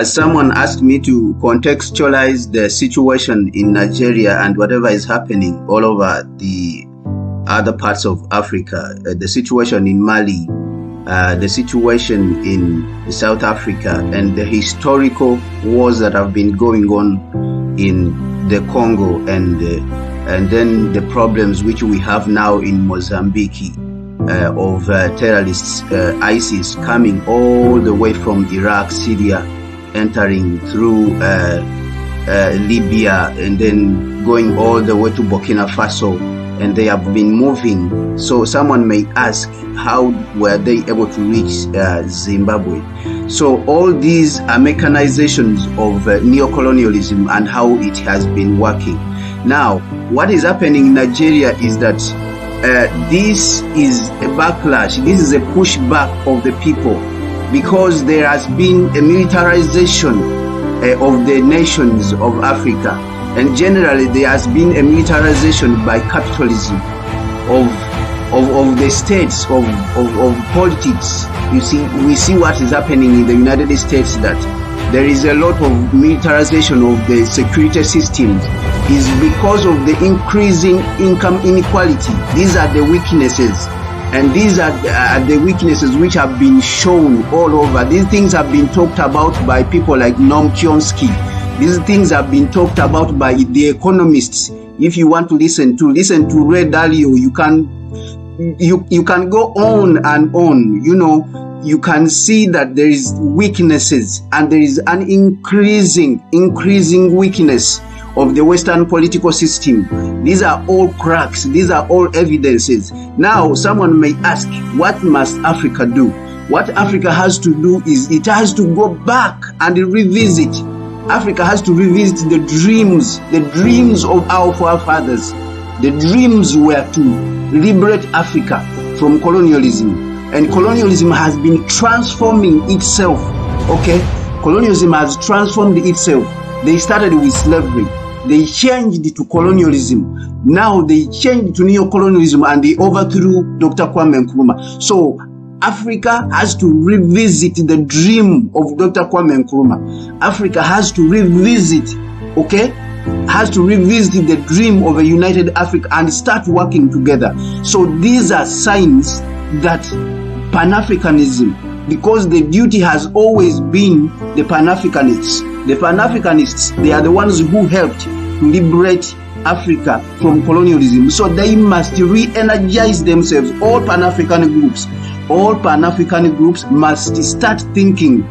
Someone asked me to contextualize the situation in Nigeria and whatever is happening all over the other parts of Africa, the situation in Mali, the situation in South Africa, and the historical wars that have been going on in the Congo, and then the problems which we have now in Mozambique of terrorists, ISIS coming all the way from Iraq, Syria, entering through Libya, and then going all the way to Burkina Faso, and they have been moving. So someone may ask, how were they able to reach Zimbabwe? So all these are mechanizations of neocolonialism and how it has been working. Now, what is happening in Nigeria is that this is a backlash, this is a pushback of the people, because there has been a militarization of the nations of Africa, and generally there has been a militarization by capitalism of the states, of politics. You see, we see what is happening in the United States, that there is a lot of militarization of the security systems, is because of the increasing income inequality. These are the weaknesses. And these are the weaknesses which have been shown all over. These things have been talked about by people like Noam Chomsky. These things have been talked about by the economists. If you want to listen to Ray Dalio, you can go on and on. You know, you can see that there is weaknesses, and there is an increasing weakness of the Western political system. These are all cracks. These are all evidences. Now, someone may ask, what must Africa do? What Africa has to do is it has to go back and revisit. Africa has to revisit the dreams of our forefathers. The dreams were to liberate Africa from colonialism. And colonialism has been transforming itself. Okay? Colonialism has transformed itself. They started with slavery. They changed to colonialism. Now they changed to neocolonialism, and they overthrew Dr. Kwame Nkrumah. So Africa has to revisit the dream of Dr. Kwame Nkrumah. Africa has to revisit, okay? Has to revisit the dream of a united Africa and start working together. So these are signs that Pan-Africanism, because the duty has always been the Pan-Africanists. The Pan-Africanists, they are the ones who helped to liberate Africa from colonialism. So they must re-energize themselves. All Pan-African groups must start thinking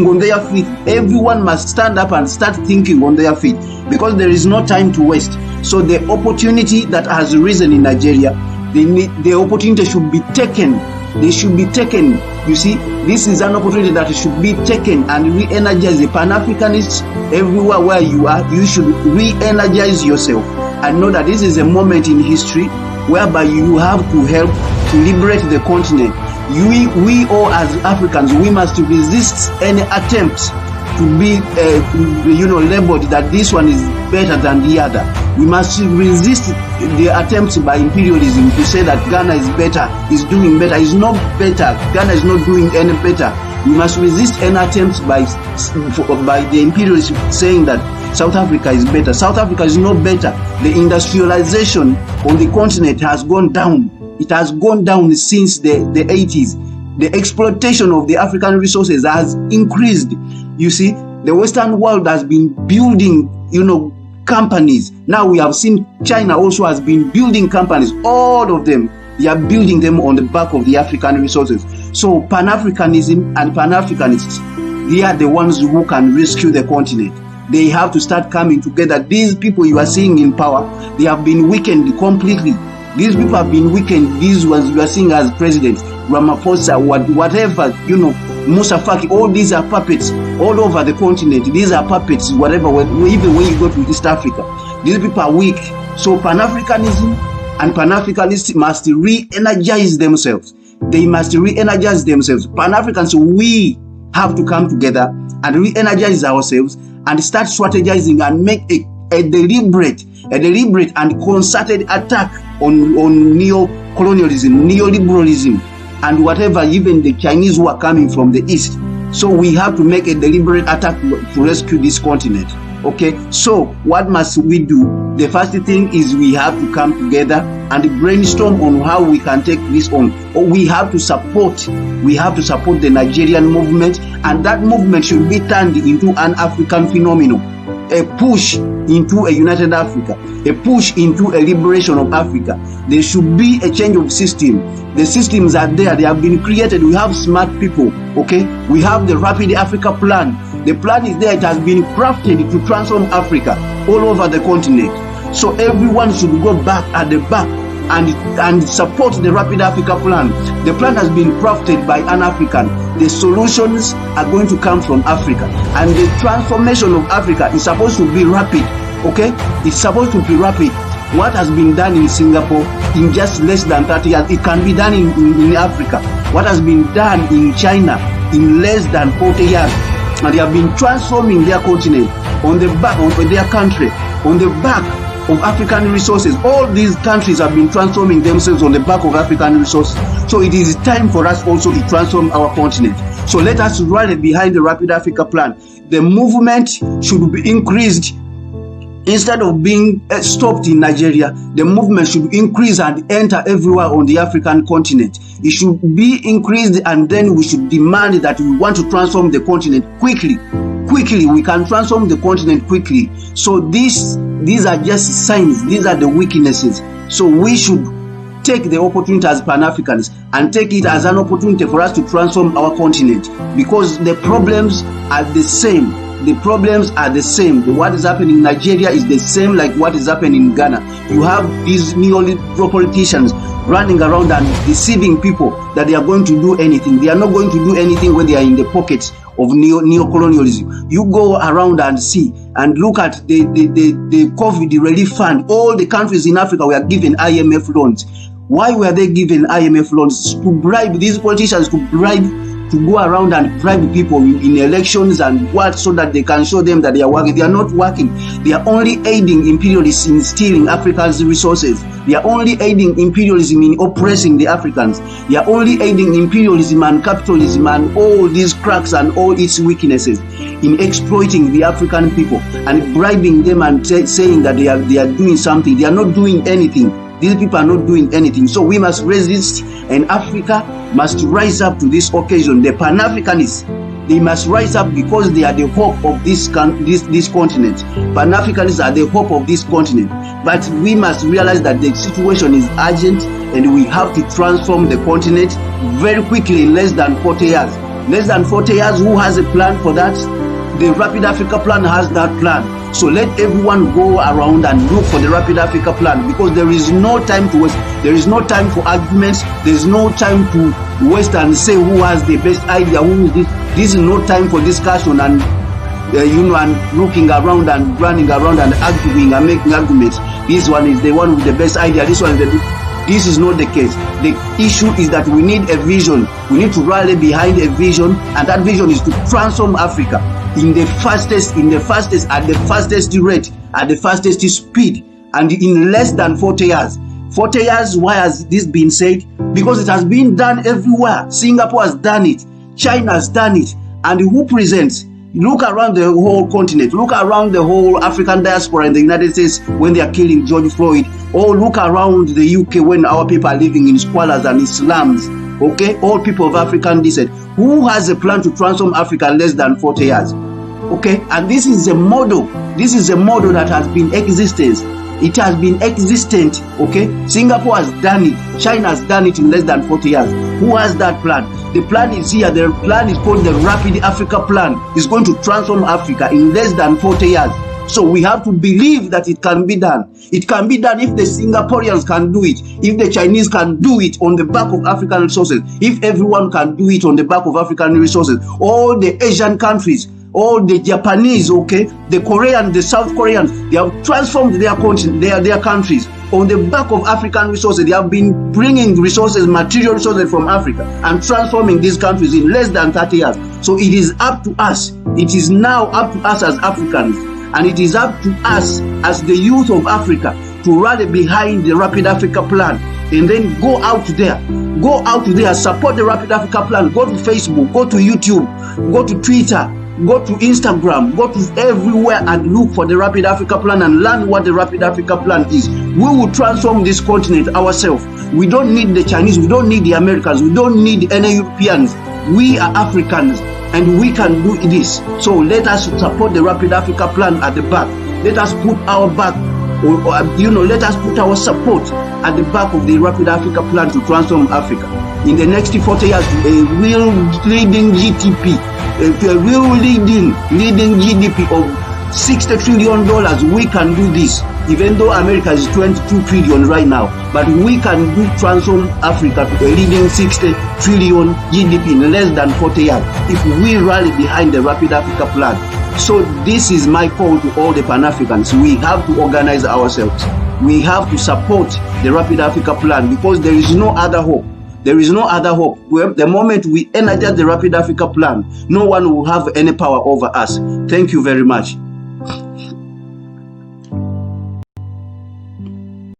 on their feet. Everyone must stand up and start thinking on their feet, because there is no time to waste. So the opportunity that has risen in Nigeria, the opportunity should be taken. They should be taken. You see, this is an opportunity that should be taken and re-energize the Pan-Africanists everywhere where you are. You should re-energize yourself and know that this is a moment in history whereby you have to help to liberate the continent. We all as Africans, we must resist any attempts to be, labeled that this one is better than the other. We must resist the attempts by imperialism to say that Ghana is better, is doing better. It's not better. Ghana is not doing any better. We must resist any attempts by the imperialists saying that South Africa is better. South Africa is not better. The industrialization on the continent has gone down. It has gone down since the 80s. The exploitation of the African resources has increased. You see, the Western world has been building, companies. Now we have seen China also has been building companies. All of them, they are building them on the back of the African resources. So Pan-Africanism and Pan-Africanists, they are the ones who can rescue the continent. They have to start coming together. These people you are seeing in power, they have been weakened completely. These people have been weakened. These ones you are seeing as presidents, Ramaphosa, whatever, Musa Faki, all these are puppets all over the continent. These are puppets, whatever, even when you go to East Africa. These people are weak. So Pan-Africanism and Pan-Africanists must re-energize themselves. They must re-energize themselves. Pan-Africans, we have to come together and re-energize ourselves and start strategizing and make a deliberate and concerted attack on neo-colonialism, neoliberalism, and whatever, even the Chinese who are coming from the East. So we have to make a deliberate attack to rescue this continent. Okay, so what must we do? The first thing is we have to come together and brainstorm on how we can take this on. We have to support the Nigerian movement, and that movement should be turned into an African phenomenon, a push into a united Africa, a push into a liberation of Africa. There should be a change of system. The systems are there, they have been created. We have smart people, okay? We have the Rapid Africa Plan. The plan is there, it has been crafted to transform Africa all over the continent. So everyone should go back at the back and support the Rapid Africa Plan. The plan has been crafted by an African. The solutions are going to come from Africa. And the transformation of Africa is supposed to be rapid, okay? It's supposed to be rapid. What has been done in Singapore in just less than 30 years, it can be done in Africa. What has been done in China in less than 40 years. And they have been transforming their continent on the back of their country, on the back of African resources. All these countries have been transforming themselves on the back of African resources. So it is time for us also to transform our continent. So let us rally behind the Rapid Africa Plan. The movement should be increased. Instead of being stopped in Nigeria, the movement should increase and enter everywhere on the African continent. It should be increased, and then we should demand that we want to transform the continent quickly. Quickly, we can transform the continent quickly. So these are just signs, these are the weaknesses. So we should take the opportunity as Pan-Africans and take it as an opportunity for us to transform our continent, because the problems are the same. The problems are the same. What is happening in Nigeria is the same like what is happening in Ghana. You have these neoliberal politicians running around and deceiving people that they are going to do anything. They are not going to do anything when they are in the pockets of neo-colonialism. You go around and see and look at the COVID relief fund. All the countries in Africa were given IMF loans. Why were they given IMF loans? To bribe these politicians, to go around and bribe people in elections and what, so that they can show them that they are working. They are not working. They are only aiding imperialists in stealing Africa's resources. They are only aiding imperialism in oppressing the Africans. They are only aiding imperialism and capitalism and all these cracks and all its weaknesses in exploiting the African people and bribing them and saying that they are doing something. They are not doing anything. These people are not doing anything. So we must resist, and Africa must rise up to this occasion. The Pan-Africanists, they must rise up because they are the hope of this continent. Pan-Africanists are the hope of this continent. But we must realize that the situation is urgent, and we have to transform the continent very quickly in less than 40 years. Less than 40 years, who has a plan for that? The Rapid Africa Plan has that plan. So let everyone go around and look for the Rapid Africa Plan, because there is no time to waste. There is no time for arguments. There is no time to waste and say who has the best idea, who is this. This is no time for discussion and and looking around and running around and arguing and making arguments. This one is the one with the best idea. This one is This is not the case. The issue is that we need a vision. We need to rally behind a vision, and that vision is to transform Africa in the fastest rate, at the fastest speed, and in less than 40 years. 40 years, why has this been said? Because it has been done everywhere. Singapore has done it. China has done it. And who presents? Look around the whole continent. Look around the whole African diaspora in the United States when they are killing George Floyd. Or look around the UK when our people are living in squalors and in slums. Okay? All people of African descent. Who has a plan to transform Africa in less than 40 years? Okay? And this is a model. This is a model that has been existence. It has been existent. Okay? Singapore has done it. China has done it in less than 40 years. Who has that plan? The plan is here. The plan is called the Rapid Africa Plan. It's going to transform Africa in less than 40 years. So we have to believe that it can be done. It can be done if the Singaporeans can do it, if the Chinese can do it on the back of African resources, if everyone can do it on the back of African resources. All the Asian countries, all the Japanese, okay, the Koreans, the South Koreans, they have transformed their continent, their countries on the back of African resources. They have been bringing resources, material resources from Africa and transforming these countries in less than 30 years. So it is up to us. It is now up to us as Africans, and it is up to us as the youth of Africa to rally behind the Rapid Africa Plan and then go out there, support the Rapid Africa Plan. Go to Facebook, go to YouTube, go to Twitter, go to Instagram, go to everywhere and look for the Rapid Africa Plan and learn what the Rapid Africa Plan is. We will transform this continent ourselves. We don't need the Chinese, we don't need the Americans, we don't need any Europeans. We are Africans and we can do this. So let us support the Rapid Africa Plan at the back. Let us put our back, let us put our support at the back of the Rapid Africa Plan to transform Africa. In the next 40 years, a real leading GDP, a real leading GDP of $60 trillion, we can do this. Even though America is 22 trillion right now, but we can transform Africa to a leading 60 trillion GDP in less than 40 years if we rally behind the Rapid Africa Plan. So this is my call to all the Pan-Africans. We have to organize ourselves. We have to support the Rapid Africa Plan because there is no other hope. There is no other hope. The moment we energize the Rapid Africa Plan, no one will have any power over us. Thank you very much.